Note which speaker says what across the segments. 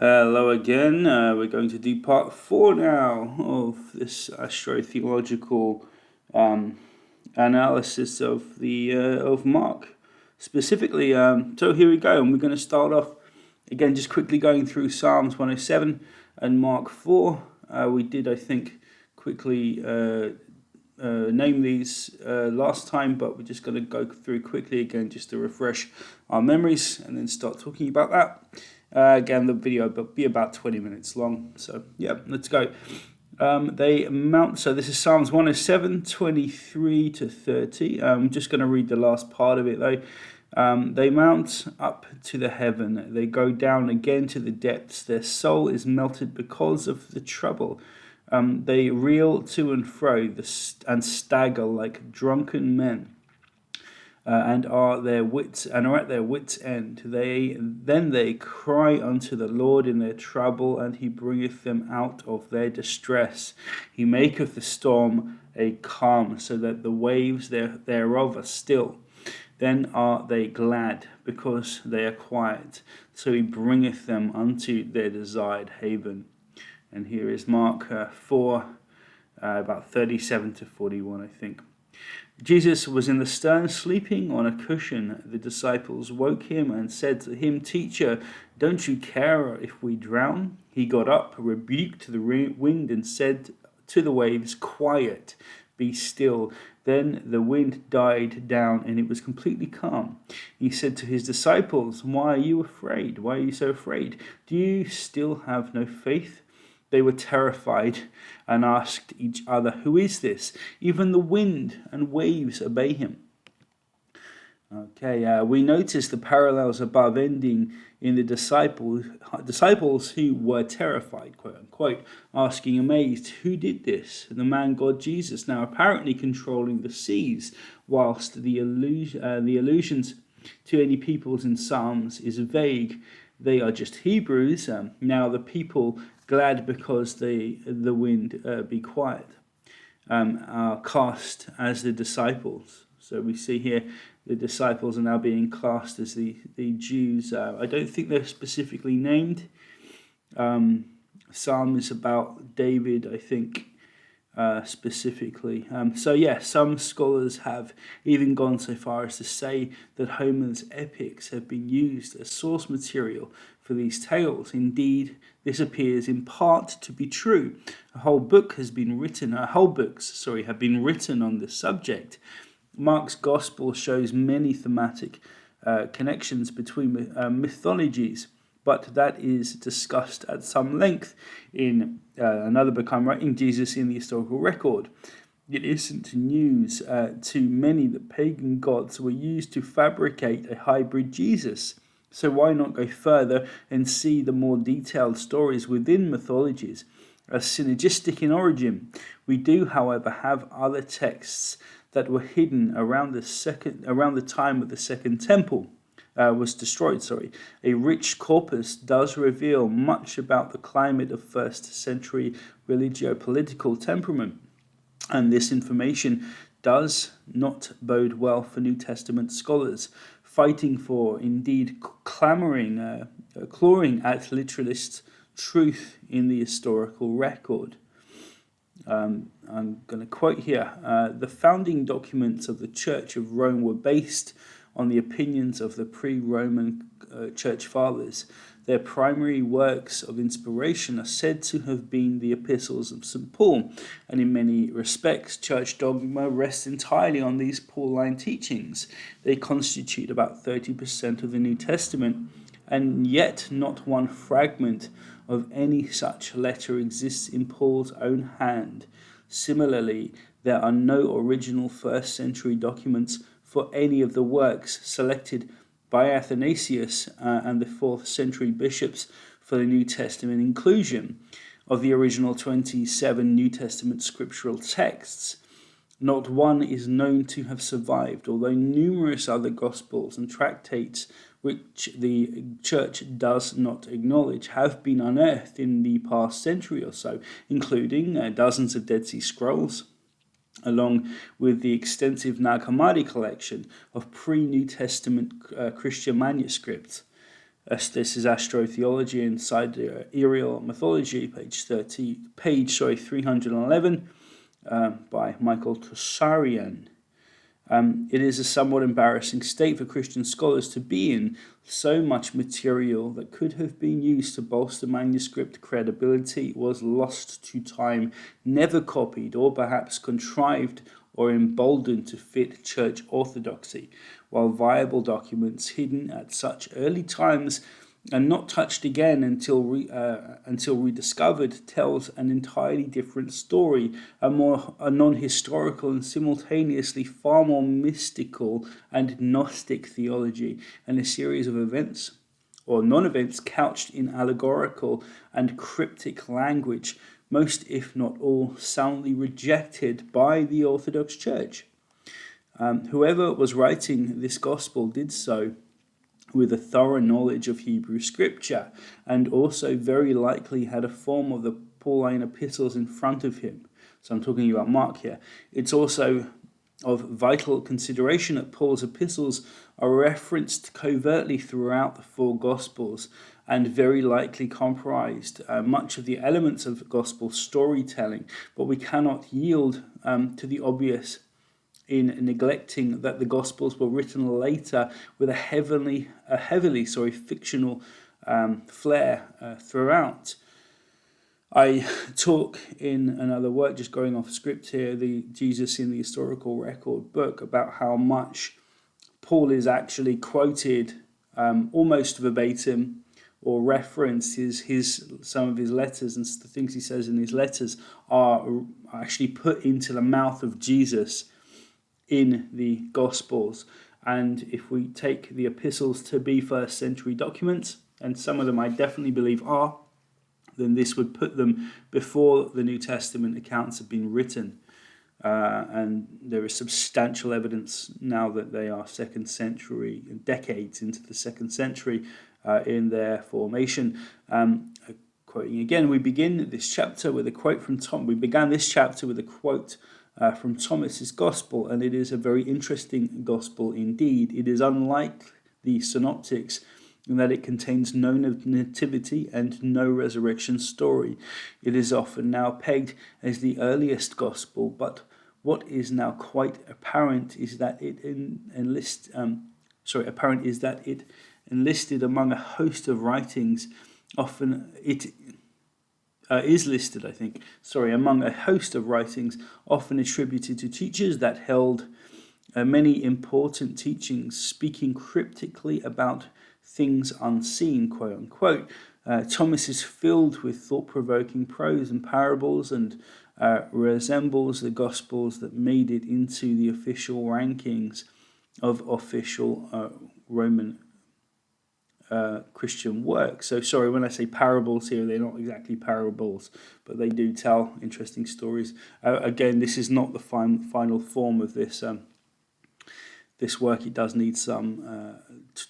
Speaker 1: Hello again. We're going to do part 4 now of this astrotheological analysis of the of Mark specifically. So here we go, and we're going to start off again, just quickly going through Psalms 107 and Mark 4. We did, I think, quickly name these last time, but we're just going to go through quickly again just to refresh our memories and then start talking about that. Again, the video will be about 20 minutes long. So, yeah, let's go. They mount, so this is Psalms 107, 23 to 30. I'm just going to read the last part of it though. They mount up to the heaven, they go down again to the depths. Their soul is melted because of the trouble. They reel to and fro and stagger like drunken men. And are at their wits' end. They cry unto the Lord in their trouble, and he bringeth them out of their distress. He maketh the storm a calm, so that the waves thereof are still. Then are they glad, because they are quiet. So he bringeth them unto their desired haven. And here is Mark 4, about 37 to 41, I think. Jesus was in the stern, sleeping on a cushion. The disciples woke him and said to him, Teacher, don't you care if we drown? He got up, rebuked the wind, and said to the waves, Quiet, be still. Then the wind died down, and it was completely calm. He said to his disciples, Why are you afraid? Why are you so afraid? Do you still have no faith? They were terrified and asked each other, Who is this? Even the wind and waves obey him. Okay, we notice the parallels above, ending in the disciples who were terrified, quote unquote, asking amazed, Who did this? The man God Jesus, now apparently controlling the seas, whilst the allusions to any peoples in Psalms is vague. They are just Hebrews. Now the people glad because the wind be quiet, are cast as the disciples. So we see here the disciples are now being cast as the Jews. I don't think they're specifically named. Psalm is about David, I think, specifically. Some scholars have even gone so far as to say that Homer's epics have been used as source material for these tales. Indeed, this appears in part to be true. Whole books have been written on this subject. Mark's Gospel shows many thematic connections between mythologies, but that is discussed at some length in another book I'm writing, Jesus in the Historical Record. It isn't news to many that pagan gods were used to fabricate a hybrid Jesus. So why not go further and see the more detailed stories within mythologies as synergistic in origin? We do, however, have other texts that were hidden around the time of the Second Temple was destroyed. A rich corpus does reveal much about the climate of first century religio-political temperament, and this information does not bode well for New Testament scholars, fighting for, indeed clawing at literalist truth in the historical record. I'm going to quote here, the founding documents of the Church of Rome were based on the opinions of the pre-Roman church fathers. Their primary works of inspiration are said to have been the epistles of St. Paul, and in many respects, church dogma rests entirely on these Pauline teachings. They constitute about 30% of the New Testament, and yet not one fragment of any such letter exists in Paul's own hand. Similarly, there are no original first century documents for any of the works selected by Athanasius and the 4th century bishops for the New Testament inclusion of the original 27 New Testament scriptural texts. Not one is known to have survived, although numerous other Gospels and tractates which the Church does not acknowledge have been unearthed in the past century or so, including dozens of Dead Sea Scrolls, along with the extensive Nag Hammadi collection of pre-New Testament Christian manuscripts. This is Astrotheology and Sidereal Mythology, page 311, by Michael Tossarian. It is a somewhat embarrassing state for Christian scholars to be in. So much material that could have been used to bolster manuscript credibility was lost to time, never copied, or perhaps contrived or emboldened to fit church orthodoxy, while viable documents hidden at such early times and not touched again until rediscovered tells an entirely different story, a non-historical and simultaneously far more mystical and Gnostic theology, and a series of events or non-events couched in allegorical and cryptic language, most if not all soundly rejected by the Orthodox Church. Whoever was writing this gospel did so with a thorough knowledge of Hebrew scripture, and also very likely had a form of the Pauline epistles in front of him. So I'm talking about Mark here. It's also of vital consideration that Paul's epistles are referenced covertly throughout the four Gospels, and very likely comprised much of the elements of gospel storytelling, but we cannot yield to the obvious in neglecting that the Gospels were written later with a heavily fictional flair throughout. I talk in another work, just going off script here, the Jesus in the Historical Record book, about how much Paul is actually quoted almost verbatim or referenced. Some of his letters and the things he says in his letters are actually put into the mouth of Jesus in the Gospels. And if we take the epistles to be first century documents, and some of them I definitely believe are, then this would put them before the New Testament accounts have been written. And there is substantial evidence now that they are second century, decades into the second century in their formation. Quoting again, we began this chapter with a quote from from Thomas's Gospel, and it is a very interesting Gospel indeed. It is unlike the Synoptics in that it contains no nativity and no resurrection story. It is often now pegged as the earliest Gospel, but what is now quite apparent is that it enlisted among a host of writings. Among a host of writings, often attributed to teachers that held many important teachings, speaking cryptically about things unseen, quote unquote. Thomas is filled with thought-provoking prose and parables, and resembles the Gospels that made it into the official rankings of official Roman Christian work. So sorry, when I say parables here, they're not exactly parables, but they do tell interesting stories. Again, this is not the final form of this this work. It does need some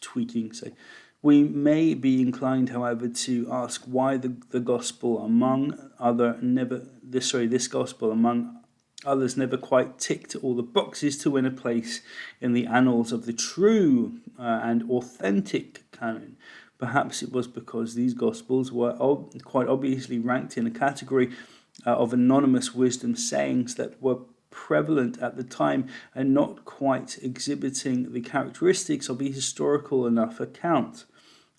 Speaker 1: tweaking. So we may be inclined, however, to ask why the gospel this gospel among others never quite ticked all the boxes to win a place in the annals of the true and authentic canon. Perhaps it was because these Gospels were quite obviously ranked in a category of anonymous wisdom sayings that were prevalent at the time and not quite exhibiting the characteristics of a historical enough account.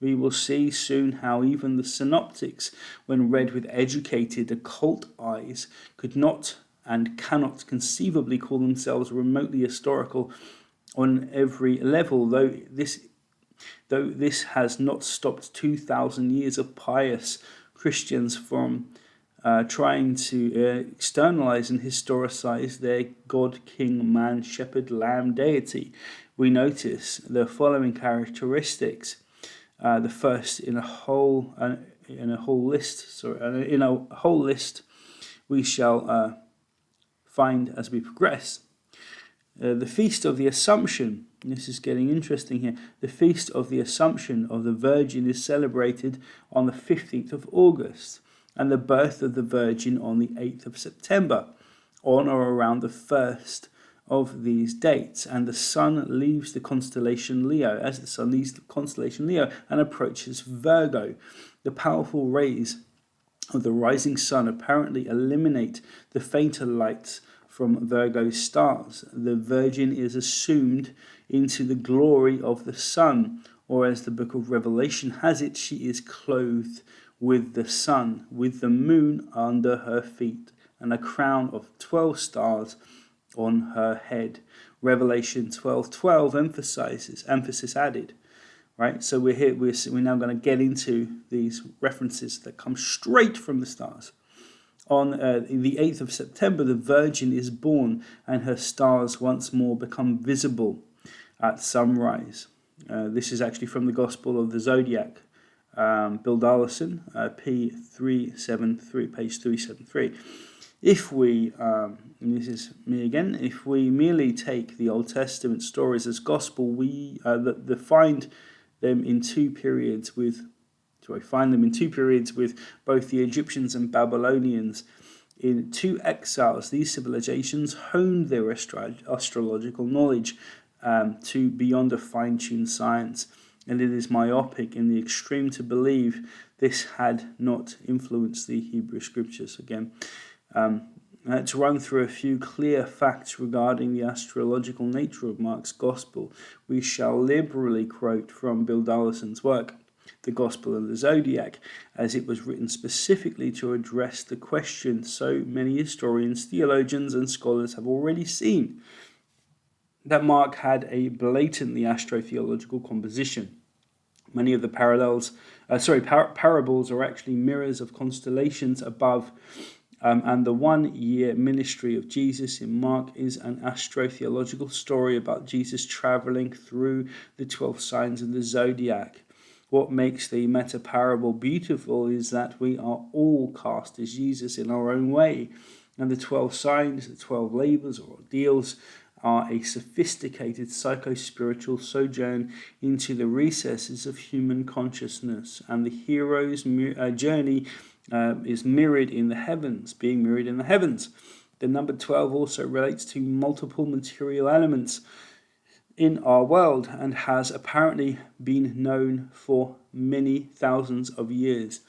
Speaker 1: We will see soon how even the Synoptics, when read with educated occult eyes, could not and cannot conceivably call themselves remotely historical on every level, though this has not stopped 2,000 years of pious Christians from trying to externalize and historicize their God, King, Man, Shepherd, Lamb deity. We notice the following characteristics. The first in a whole list we shall find as we progress. The Feast of the Assumption. This is getting interesting here. The Feast of the Assumption of the Virgin is celebrated on the 15th of August, and the birth of the Virgin on the 8th of September, on or around the 1st of these dates, and the sun leaves the constellation Leo, and approaches Virgo. The powerful rays of the rising sun apparently eliminate the fainter lights from Virgo's stars. The Virgin is assumed into the glory of the sun, or as the book of Revelation has it, she is clothed with the sun, with the moon under her feet, and a crown of 12 stars on her head. Revelation 12:12 emphasis added. Right, so we're now going to get into these references that come straight from the stars. On the 8th of September, the Virgin is born, and her stars once more become visible at sunrise. This is actually from the Gospel of the Zodiac, Bill Darlison, P373, page 373. If we, and this is me again, if we merely take the Old Testament stories as gospel, we find them in two periods with both the Egyptians and Babylonians. In two exiles, these civilizations honed their astrological knowledge to beyond a fine-tuned science, and it is myopic in the extreme to believe this had not influenced the Hebrew scriptures. Again, to run through a few clear facts regarding the astrological nature of Mark's Gospel, we shall liberally quote from Bill Darlison's work, The Gospel of the Zodiac, as it was written specifically to address the question so many historians, theologians, and scholars have already seen, that Mark had a blatantly astrotheological composition. Many of the parables are actually mirrors of constellations above, and the 1 year ministry of Jesus in Mark is an astrotheological story about Jesus traveling through the 12 signs of the zodiac. What makes the meta parable beautiful is that we are all cast as Jesus in our own way, and the 12 signs, the 12 labors or ordeals, are a sophisticated psycho-spiritual sojourn into the recesses of human consciousness, and the hero's journey is being mirrored in the heavens. The number 12 also relates to multiple material elements in our world and has apparently been known for many thousands of years.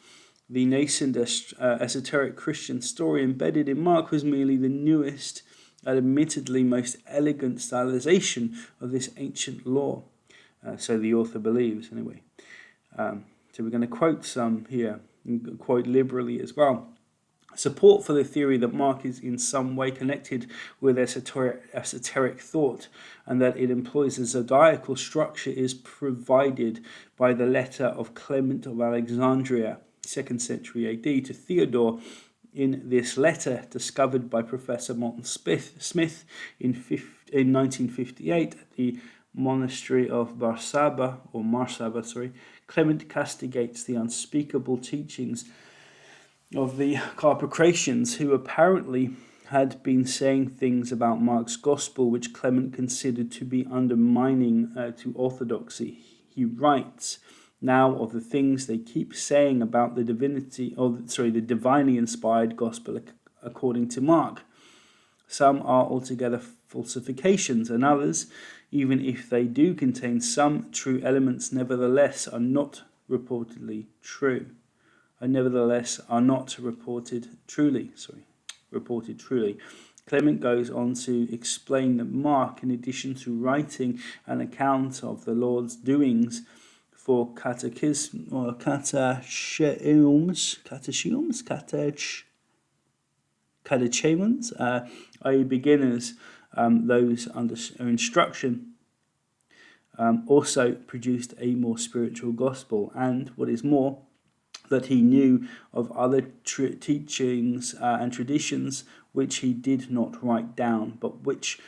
Speaker 1: The nascent esoteric Christian story embedded in Mark was merely the newest and admittedly most elegant stylization of this ancient law. So the author believes, anyway. So we're going to quote some here, and quote liberally as well. Support for the theory that Mark is in some way connected with esoteric thought, and that it employs a zodiacal structure, is provided by the letter of Clement of Alexandria, 2nd century AD, to Theodore. In this letter, discovered by Professor Morton Smith in 1958 at the monastery of Marsaba, Clement castigates the unspeakable teachings of the Carpocratians, who apparently had been saying things about Mark's Gospel which Clement considered to be undermining to orthodoxy. He writes, "Now of the things they keep saying about the divinely inspired Gospel according to Mark. Some are altogether falsifications, and others, even if they do contain some true elements, nevertheless are not reported truly. Clement goes on to explain that Mark, in addition to writing an account of the Lord's doings for catechumens, i.e. beginners, those under instruction, also produced a more spiritual gospel, and what is more, that he knew of other teachings and traditions which he did not write down, but which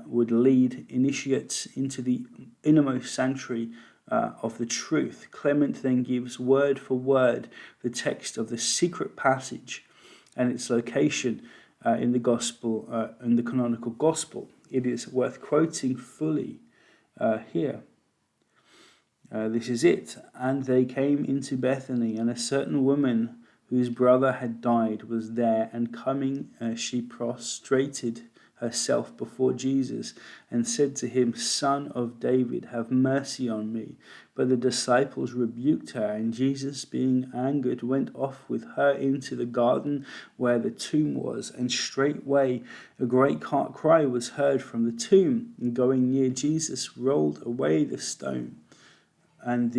Speaker 1: would lead initiates into the innermost sanctuary of the truth. Clement then gives word for word the text of the secret passage and its location in the gospel, in the canonical gospel. It is worth quoting fully here. This is it. "And they came into Bethany, and a certain woman whose brother had died was there, and coming she prostrated herself before Jesus and said to him, "Son of David, have mercy on me." But the disciples rebuked her, and Jesus, being angered, went off with her into the garden where the tomb was. And straightway a great cry was heard from the tomb. And going near Jesus, rolled away the stone and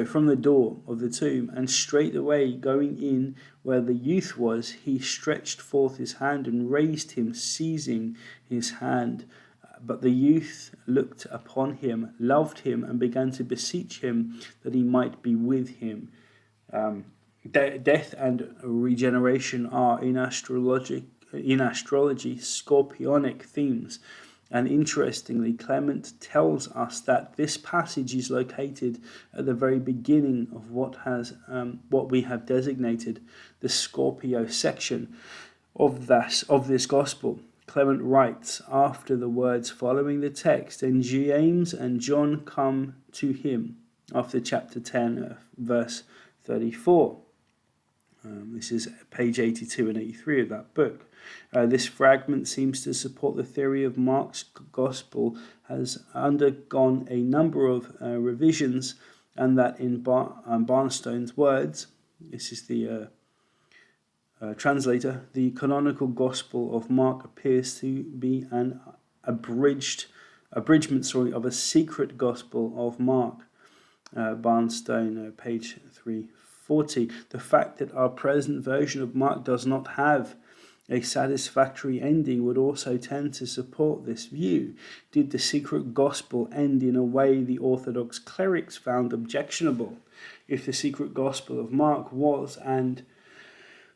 Speaker 1: from the door of the tomb, and straightway going in where the youth was, he stretched forth his hand and raised him, seizing his hand. But the youth looked upon him, loved him, and began to beseech him that he might be with him. Death and regeneration are in astrology scorpionic themes. And interestingly, Clement tells us that this passage is located at the very beginning of what we have designated the Scorpio section of this gospel. Clement writes, after the words following the text, "And James and John come to him," after chapter 10, verse 34. This is page 82 and 83 of that book. This fragment seems to support the theory of Mark's gospel has undergone a number of revisions, and that in Barnstone's words, this is the translator, the canonical gospel of Mark appears to be an abridgment of a secret gospel of Mark. Barnstone, page 340. The fact that our present version of Mark does not have a satisfactory ending would also tend to support this view. Did the secret gospel end in a way the Orthodox clerics found objectionable? If the secret gospel of Mark was,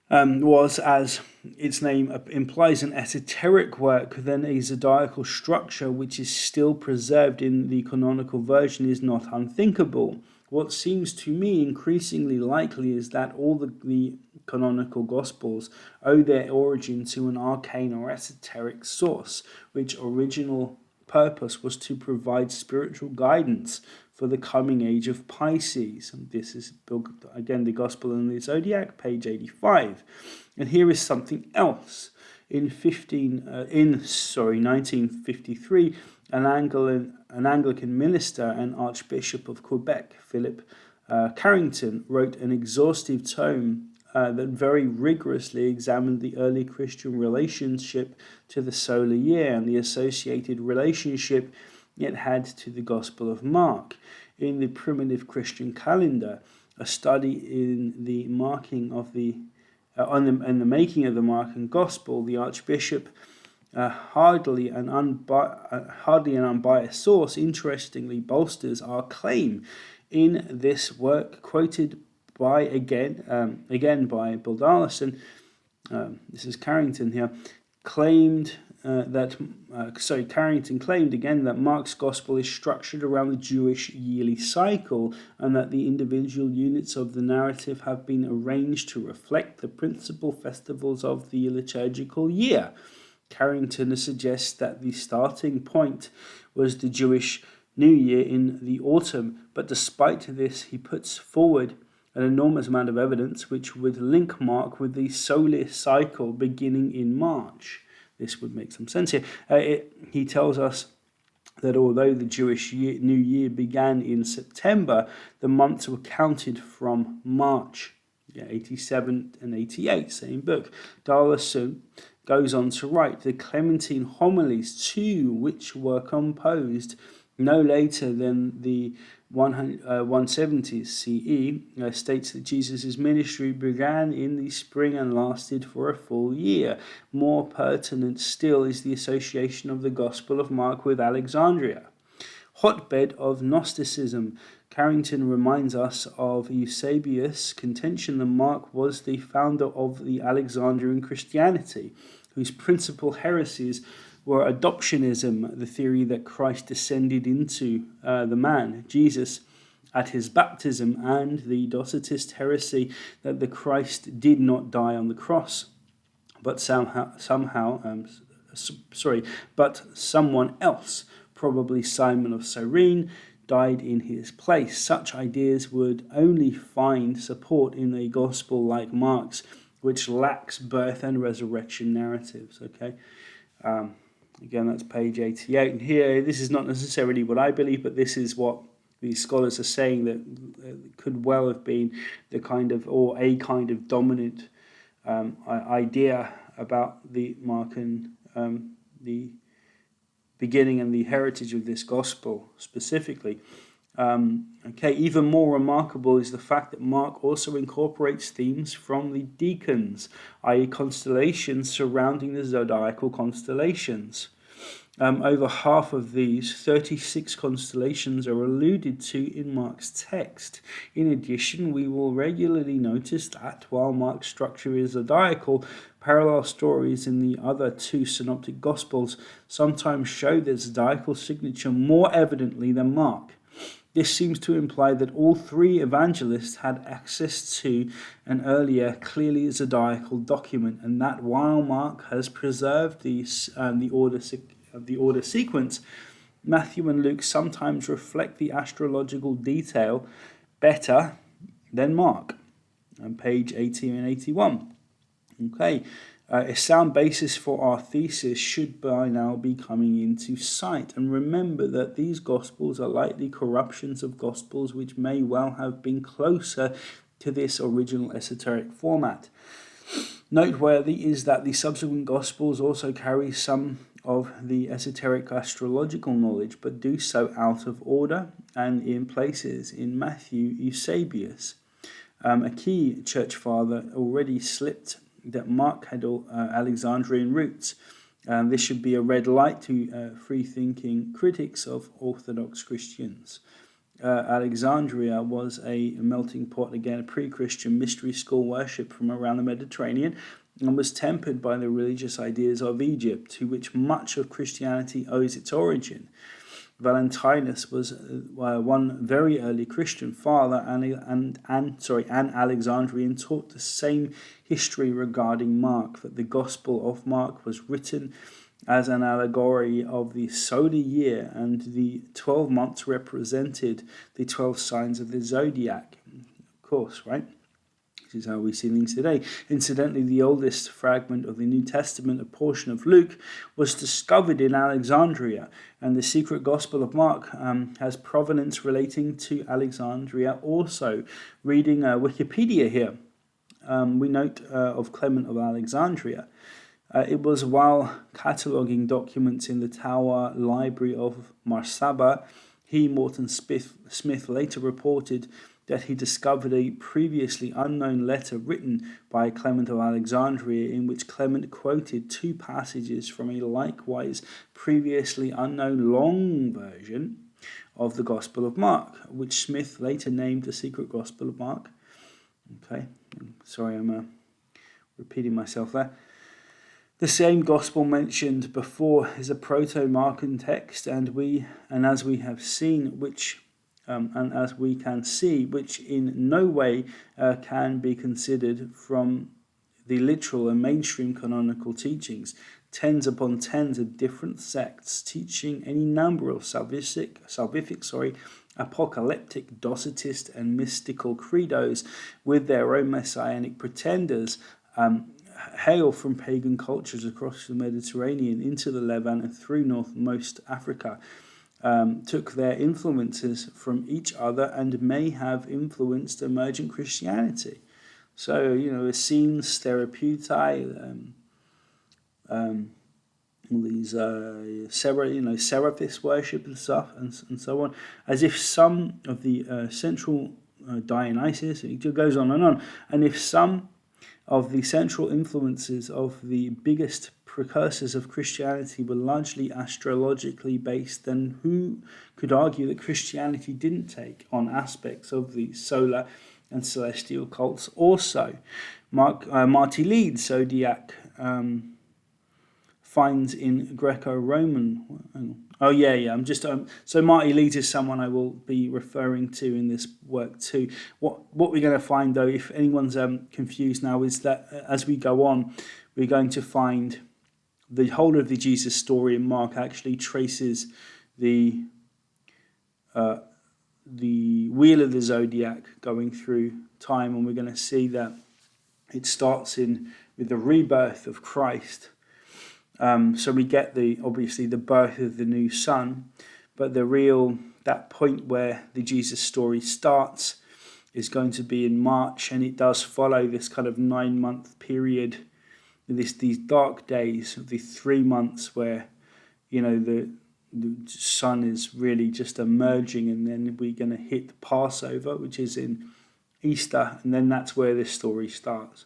Speaker 1: as its name implies, an esoteric work, then a zodiacal structure which is still preserved in the canonical version is not unthinkable. What seems to me increasingly likely is that all the canonical gospels owe their origin to an arcane or esoteric source, which original purpose was to provide spiritual guidance for the coming age of Pisces. And this is, again, the Gospel and the Zodiac, page 85. And here is something else. In 1953, an Anglican minister and Archbishop of Quebec, Philip Carrington, wrote an exhaustive tome that very rigorously examined the early Christian relationship to the solar year and the associated relationship it had to the Gospel of Mark. In the primitive Christian calendar, a study in the making of the Markan Gospel, the Archbishop, hardly an unbiased source, interestingly bolsters our claim. In this work, quoted by again by Baldalasson, this is Carrington here, Carrington claimed again that Mark's gospel is structured around the Jewish yearly cycle, and that the individual units of the narrative have been arranged to reflect the principal festivals of the liturgical year. Carrington suggests that the starting point was the Jewish New Year in the autumn, but despite this, he puts forward an enormous amount of evidence which would link Mark with the solar cycle beginning in March. This would make some sense here. He tells us that although the Jewish New Year began in September, the months were counted from March. 87 and 88, same book. Darlison goes on to write the Clementine homilies, too, which were composed no later than the 170s CE, states that Jesus' ministry began in the spring and lasted for a full year. More pertinent still is the association of the Gospel of Mark with Alexandria, hotbed of Gnosticism. Carrington reminds us of Eusebius' contention that Mark was the founder of the Alexandrian Christianity, whose principal heresies were adoptionism, the theory that Christ descended into the man, Jesus, at his baptism, and the Docetist heresy that the Christ did not die on the cross, but someone else, probably Simon of Cyrene, died in his place. Such ideas would only find support in a gospel like Mark's, which lacks birth and resurrection narratives. Okay. Again, that's page 88. And here, this is not necessarily what I believe, but this is what these scholars are saying, that could well have been the kind of, or a kind of dominant idea about the Mark and the beginning and the heritage of this gospel specifically. Even more remarkable is the fact that Mark also incorporates themes from the decans, i.e. constellations surrounding the zodiacal constellations. Over half of these, 36 constellations, are alluded to in Mark's text. In addition, we will regularly notice that, while Mark's structure is zodiacal, parallel stories in the other two synoptic gospels sometimes show the zodiacal signature more evidently than Mark. This seems to imply that all three evangelists had access to an earlier, clearly zodiacal document, and that while Mark has preserved the order sequence, Matthew and Luke sometimes reflect the astrological detail better than Mark. On page 80 and 81. Okay. A sound basis for our thesis should by now be coming into sight. And remember that these Gospels are likely corruptions of Gospels which may well have been closer to this original esoteric format. Noteworthy is that the subsequent Gospels also carry some of the esoteric astrological knowledge, but do so out of order and in places. In Matthew, Eusebius, a key church father, already slipped that Mark had Alexandrian roots. This should be a red light to free-thinking critics of Orthodox Christians. Alexandria was a melting pot, again, a pre-Christian mystery school worship from around the Mediterranean, and was tempered by the religious ideas of Egypt, to which much of Christianity owes its origin. Valentinus was one very early Christian father, and Alexandrian taught the same history regarding Mark, that the Gospel of Mark was written as an allegory of the solar year, and the 12 months represented the 12 signs of the zodiac. Of course, right? This is how we see things today. Incidentally, the oldest fragment of the New Testament, a portion of Luke, was discovered in Alexandria, and the secret Gospel of Mark has provenance relating to Alexandria also. Reading Wikipedia here, we note of Clement of Alexandria. It was while cataloguing documents in the Tower Library of Marsaba, Morton Smith later reported that he discovered a previously unknown letter written by Clement of Alexandria, in which Clement quoted two passages from a likewise previously unknown long version of the Gospel of Mark, which Smith later named the secret Gospel of Mark. Okay, sorry, I'm repeating myself there. The same gospel mentioned before is a proto-Markan text, and as we have seen, which in no way can be considered from the literal and mainstream canonical teachings. Tens upon tens of different sects teaching any number of salvific, apocalyptic, docetist, and mystical credos with their own messianic pretenders hail from pagan cultures across the Mediterranean into the Levant and through northmost Africa. Took their influences from each other and may have influenced emergent Christianity. So, Essenes, Therapeutae, all these Seraphist worship and stuff, and so on, as if some of the central Dionysus, it goes on, and if some of the central influences of the biggest precursors of Christianity were largely astrologically based, then who could argue that Christianity didn't take on aspects of the solar and celestial cults also? Marty Leeds, zodiac, finds in Greco-Roman. So Marty Leeds is someone I will be referring to in this work too. What we're going to find, though, if anyone's confused now, is that as we go on, we're going to find the whole of the Jesus story in Mark actually traces the wheel of the zodiac going through time, and we're going to see that It starts with the rebirth of Christ. So we get obviously the birth of the new Son, but that point where the Jesus story starts is going to be in March, and it does follow this kind of 9-month period, these dark days of the 3 months where the sun is really just emerging, and then we're going to hit the Passover, which is in Easter, and then that's where this story starts.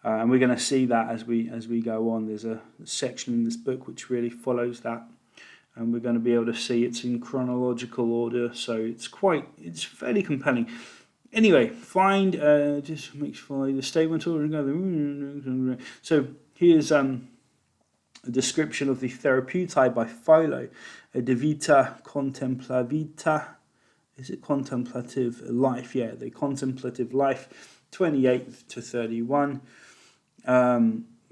Speaker 1: And we're going to see that as we go on. There's a section in this book which really follows that, and we're going to be able to see it's in chronological order, so it's fairly compelling. Anyway, just make sure the statement order. So here's a description of the Therapeutai by Philo, a De Vita Contemplavita. Is it contemplative life? Yeah, the contemplative life, 28 to 31.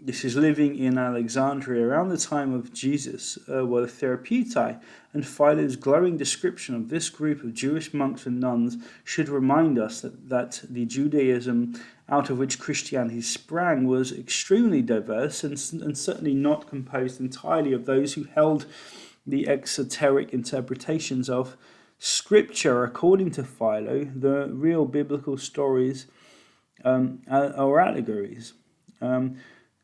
Speaker 1: This is living in Alexandria around the time of Jesus, were the Therapeutai, and Philo's glowing description of this group of Jewish monks and nuns should remind us that the Judaism out of which Christianity sprang was extremely diverse and certainly not composed entirely of those who held the exoteric interpretations of Scripture. According to Philo, the real biblical stories are allegories.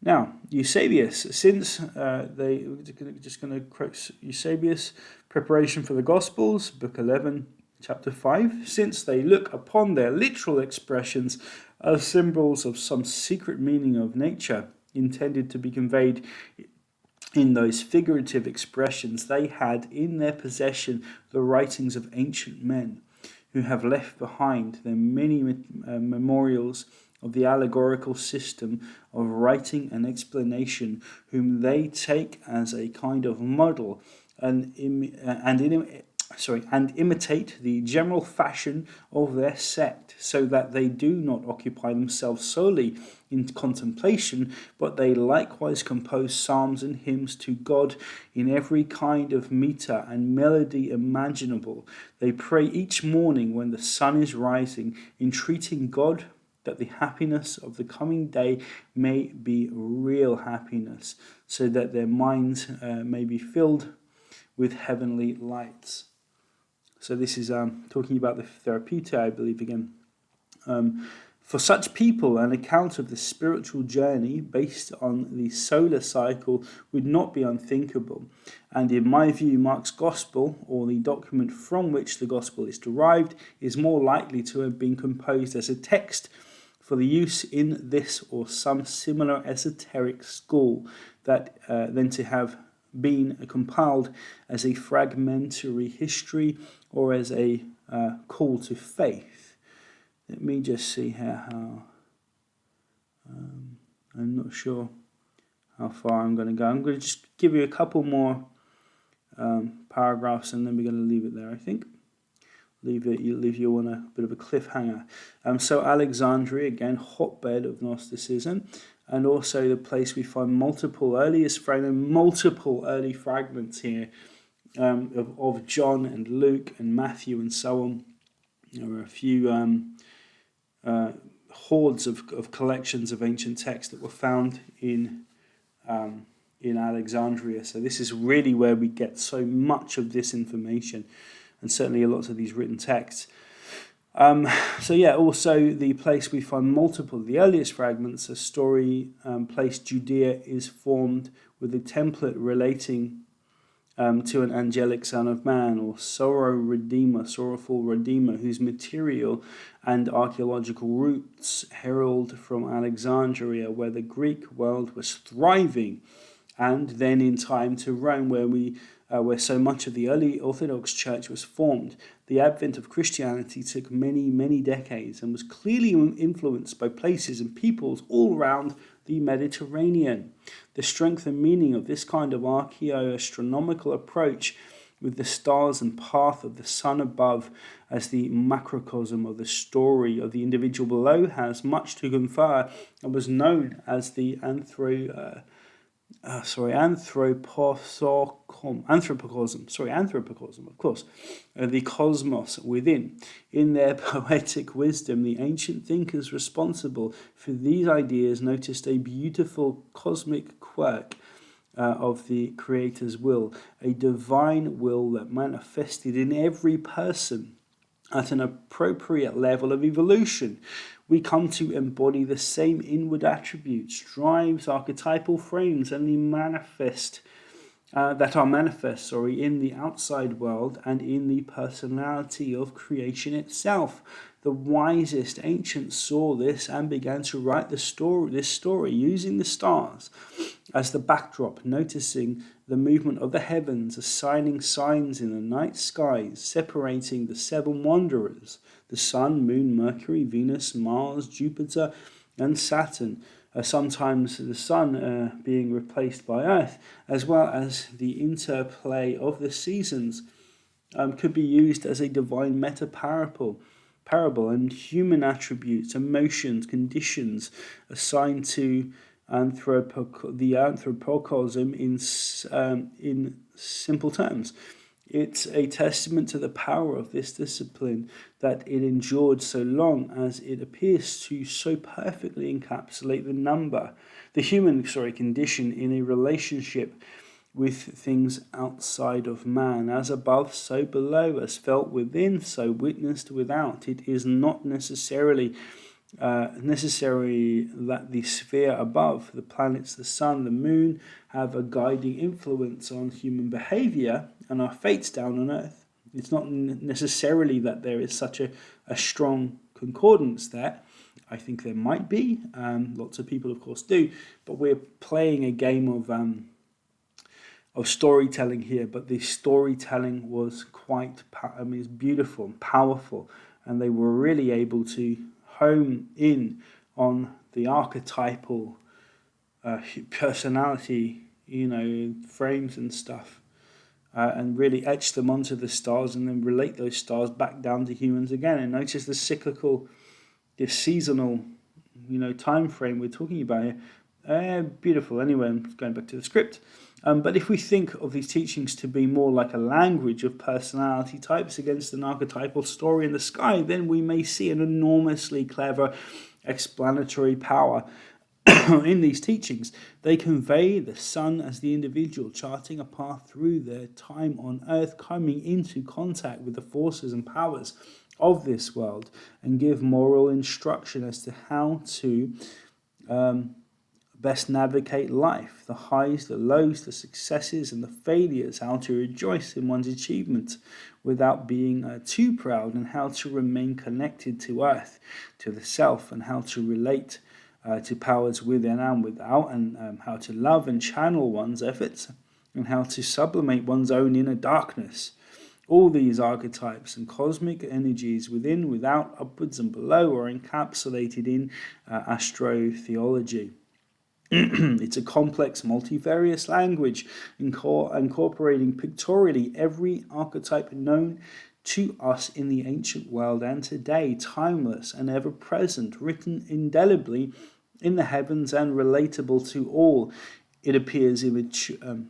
Speaker 1: Now, Eusebius, since just going to quote Eusebius, Preparation for the Gospels, Book 11, Chapter 5, since they look upon their literal expressions as symbols of some secret meaning of nature intended to be conveyed in those figurative expressions, they had in their possession the writings of ancient men who have left behind their many memorials of the allegorical system of writing and explanation, whom they take as a kind of model and imitate the general fashion of their sect, so that they do not occupy themselves solely in contemplation, but they likewise compose psalms and hymns to God in every kind of meter and melody imaginable. They pray each morning when the sun is rising, entreating God that the happiness of the coming day may be real happiness, so that their minds may be filled with heavenly lights. So this is talking about the Therapeutai, I believe, again. For such people, an account of the spiritual journey based on the solar cycle would not be unthinkable, and in my view, Mark's Gospel, or the document from which the Gospel is derived, is more likely to have been composed as a text for the use in this or some similar esoteric school than to have been compiled as a fragmentary history or as a call to faith. Let me just see here how. I'm not sure how far I'm going to go. I'm going to just give you a couple more paragraphs, and then we're going to leave it there, I think. Leave you on a bit of a cliffhanger. So Alexandria, again, hotbed of Gnosticism, and also the place we find multiple early fragments here of John and Luke and Matthew and so on. There are a few hordes of collections of ancient texts that were found in Alexandria. So this is really where we get so much of this information, and certainly a lot of these written texts. Also the place we find multiple of the earliest fragments, a story place Judea is formed with a template relating to an angelic son of man, or sorrowful redeemer, whose material and archaeological roots herald from Alexandria, where the Greek world was thriving, and then in time to Rome, where so much of the early Orthodox Church was formed. The advent of Christianity took many, many decades and was clearly influenced by places and peoples all around the Mediterranean. The strength and meaning of this kind of archaeoastronomical approach, with the stars and path of the sun above as the macrocosm of the story of the individual below, has much to confer, and was known as the Anthropocosm, of course, the cosmos within. In their poetic wisdom, the ancient thinkers responsible for these ideas noticed a beautiful cosmic quirk of the Creator's will, a divine will that manifested in every person at an appropriate level of evolution. We come to embody the same inward attributes, drives, archetypal frames, and the manifest that are manifest, in the outside world and in the personality of creation itself. The wisest ancients saw this and began to write this story using the stars as the backdrop, noticing the movement of the heavens, assigning signs in the night skies, separating the seven wanderers, the sun, moon, Mercury, Venus, Mars, Jupiter, and Saturn, sometimes the sun being replaced by Earth, as well as the interplay of the seasons, could be used as a divine parable, and human attributes, emotions, conditions assigned to the anthropocosm in simple terms. It's a testament to the power of this discipline that it endured so long, as it appears to so perfectly encapsulate the human condition in a relationship with things outside of man. As above, so below, as felt within, so witnessed without. It is not necessary that the sphere above, the planets, the sun, the moon, have a guiding influence on human behavior and our fates down on earth. It's not necessarily that there is such a strong concordance there. I think there might be. Lots of people, of course, do. But we're playing a game of storytelling here. But the storytelling was quite, it's beautiful and powerful. And they were really able to home in on the archetypal personality, frames and stuff, and really etch them onto the stars and then relate those stars back down to humans again. And notice the cyclical, this seasonal, time frame we're talking about here. Beautiful. Anyway, I'm going back to the script. But if we think of these teachings to be more like a language of personality types against an archetypal story in the sky, then we may see an enormously clever explanatory power in these teachings. They convey the sun as the individual charting a path through their time on earth, coming into contact with the forces and powers of this world, and give moral instruction as to how to best navigate life, the highs, the lows, the successes, and the failures, how to rejoice in one's achievements without being too proud, and how to remain connected to earth, to the self, and how to relate to powers within and without, and how to love and channel one's efforts, and how to sublimate one's own inner darkness. All these archetypes and cosmic energies within, without, upwards and below are encapsulated in astrotheology. It's a complex, multivarious language incorporating pictorially every archetype known to us in the ancient world and today, timeless and ever present, written indelibly in the heavens and relatable to all. It appears immature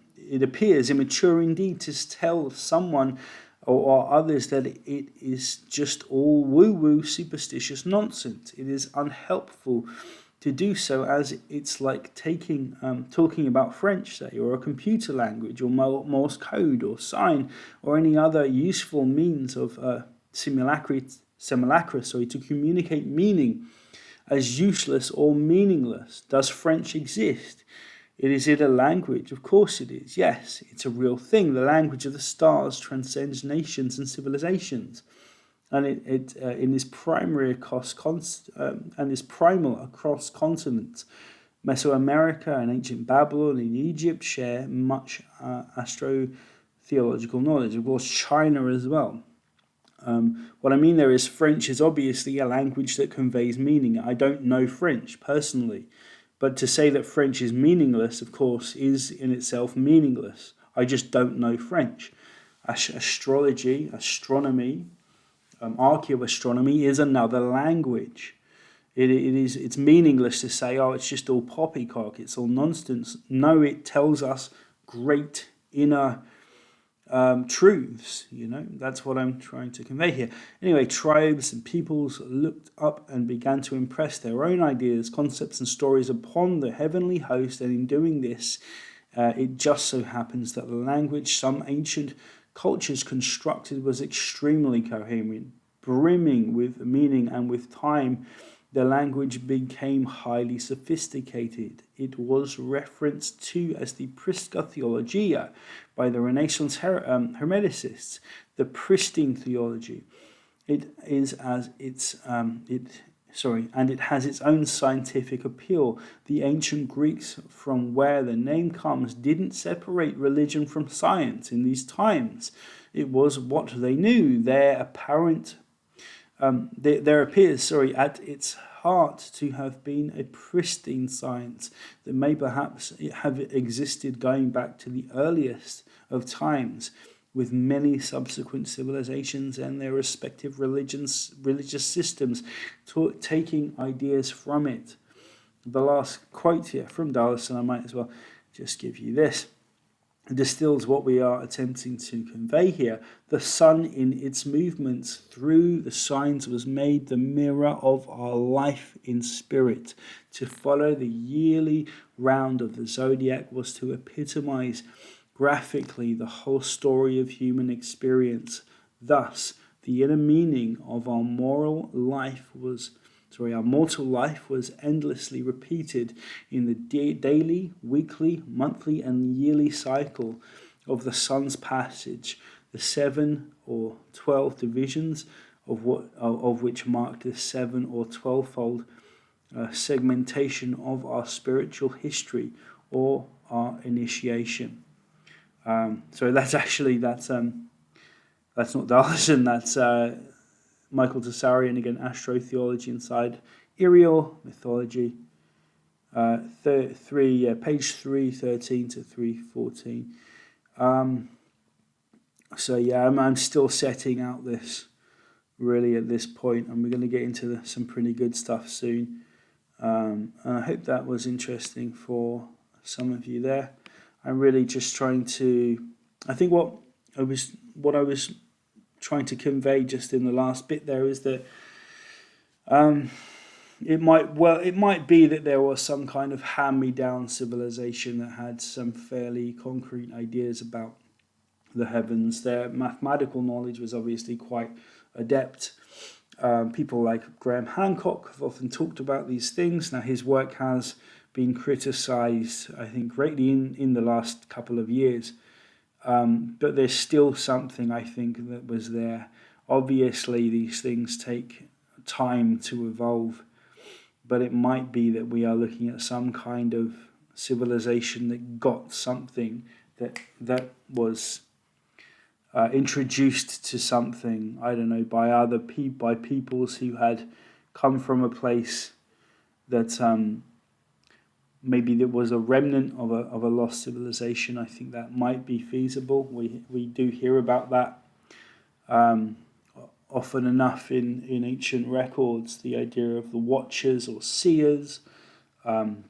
Speaker 1: indeed to tell someone or others that it is just all woo-woo superstitious nonsense. It is unhelpful to do so, as it's like talking about French, say, or a computer language, or Morse code, or sign, or any other useful means of simulacra to communicate meaning, as useless or meaningless. Does French exist? Is it a language? Of course it is. Yes, it's a real thing. The language of the stars transcends nations and civilizations, and it is primary is primal across continents. Mesoamerica and ancient Babylon and Egypt share much astrotheological knowledge. Of course, China as well. What I mean there is French is obviously a language that conveys meaning. I don't know French personally, but to say that French is meaningless, of course, is in itself meaningless. I just don't know French. Astrology, astronomy, archaeoastronomy is another language. It's meaningless to say, oh, it's just all poppycock, it's all nonsense. No, it tells us great inner truths. That's what I'm trying to convey here. Anyway, tribes and peoples looked up and began to impress their own ideas, concepts, and stories upon the heavenly host, and in doing this, it just so happens that the language some ancient cultures constructed was extremely coherent, brimming with meaning, and with time the language became highly sophisticated. It was referenced to as the Prisca Theologia by the Renaissance Hermeticists, the pristine theology. It is as and it has its own scientific appeal. The ancient Greeks, from where the name comes, didn't separate religion from science in these times. It was what they knew. There appears, at its heart to have been a pristine science that may perhaps have existed going back to the earliest of times, with many subsequent civilizations and their respective religious systems taking ideas from it. The last quote here from Dallas, and I might as well just give you this, distills what we are attempting to convey here. The sun in its movements through the signs was made the mirror of our life in spirit. To follow the yearly round of the zodiac was to epitomize graphically the whole story of human experience. Thus, the inner meaning of our mortal life was endlessly repeated in the daily, weekly, monthly, and yearly cycle of the sun's passage, the 7 or 12 divisions of which marked the 7 or 12-fold segmentation of our spiritual history or our initiation. So that's not Darlison, that's Michael Tessarian, again, Astrotheology Inside Aerial Mythology, page 313 to 314. I'm still setting out this really at this point, and we're going to get into some pretty good stuff soon. And I hope that was interesting for some of you there. I'm really just trying to, I think what I was trying to convey just in the last bit there is that it might be that there was some kind of hand-me-down civilization that had some fairly concrete ideas about the heavens. Their mathematical knowledge was obviously quite adept. People like Graham Hancock have often talked about these things. Now, his work has been criticized, I think, greatly in the last couple of years. But there's still something, I think, that was there. Obviously, these things take time to evolve, but it might be that we are looking at some kind of civilization that got something that was introduced to something, I don't know, by peoples who had come from a place that maybe there was a remnant of a lost civilization. I think that might be feasible. We do hear about that often enough in ancient records. The idea of the Watchers or Seers, the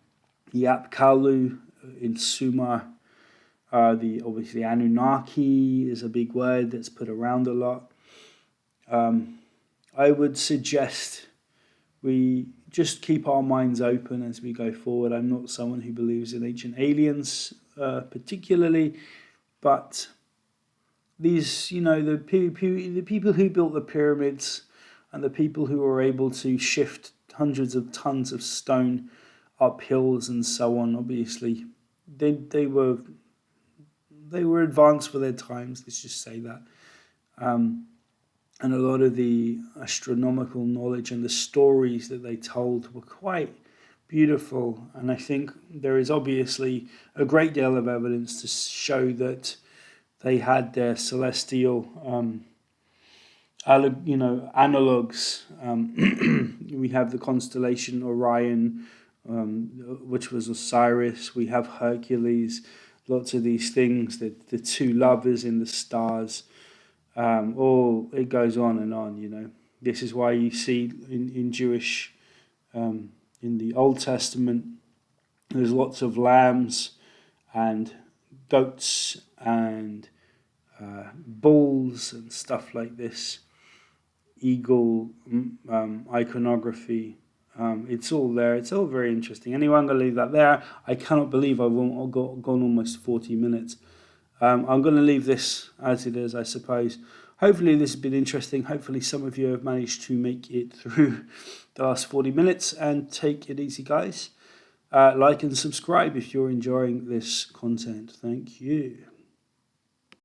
Speaker 1: Apkallu in Sumer. Obviously Anunnaki is a big word that's put around a lot. I would suggest we just keep our minds open as we go forward. I'm not someone who believes in ancient aliens particularly, but these, the people who built the pyramids and the people who were able to shift hundreds of tons of stone up hills and so on, obviously, they were advanced for their times, let's just say that. And a lot of the astronomical knowledge and the stories that they told were quite beautiful. And I think there is obviously a great deal of evidence to show that they had their celestial analogues. We have the constellation Orion, which was Osiris. We have Hercules. Lots of these things, the two lovers in the stars. It goes on and on, This is why you see in Jewish in the Old Testament. There's lots of lambs and goats and bulls and stuff like this. Eagle iconography. It's all there. It's all very interesting. Anyway, I'm going to leave that there. I cannot believe I've gone almost 40 minutes. I'm going to leave this as it is, I suppose. Hopefully this has been interesting. Hopefully some of you have managed to make it through the last 40 minutes, and take it easy, guys. Like and subscribe if you're enjoying this content. Thank you.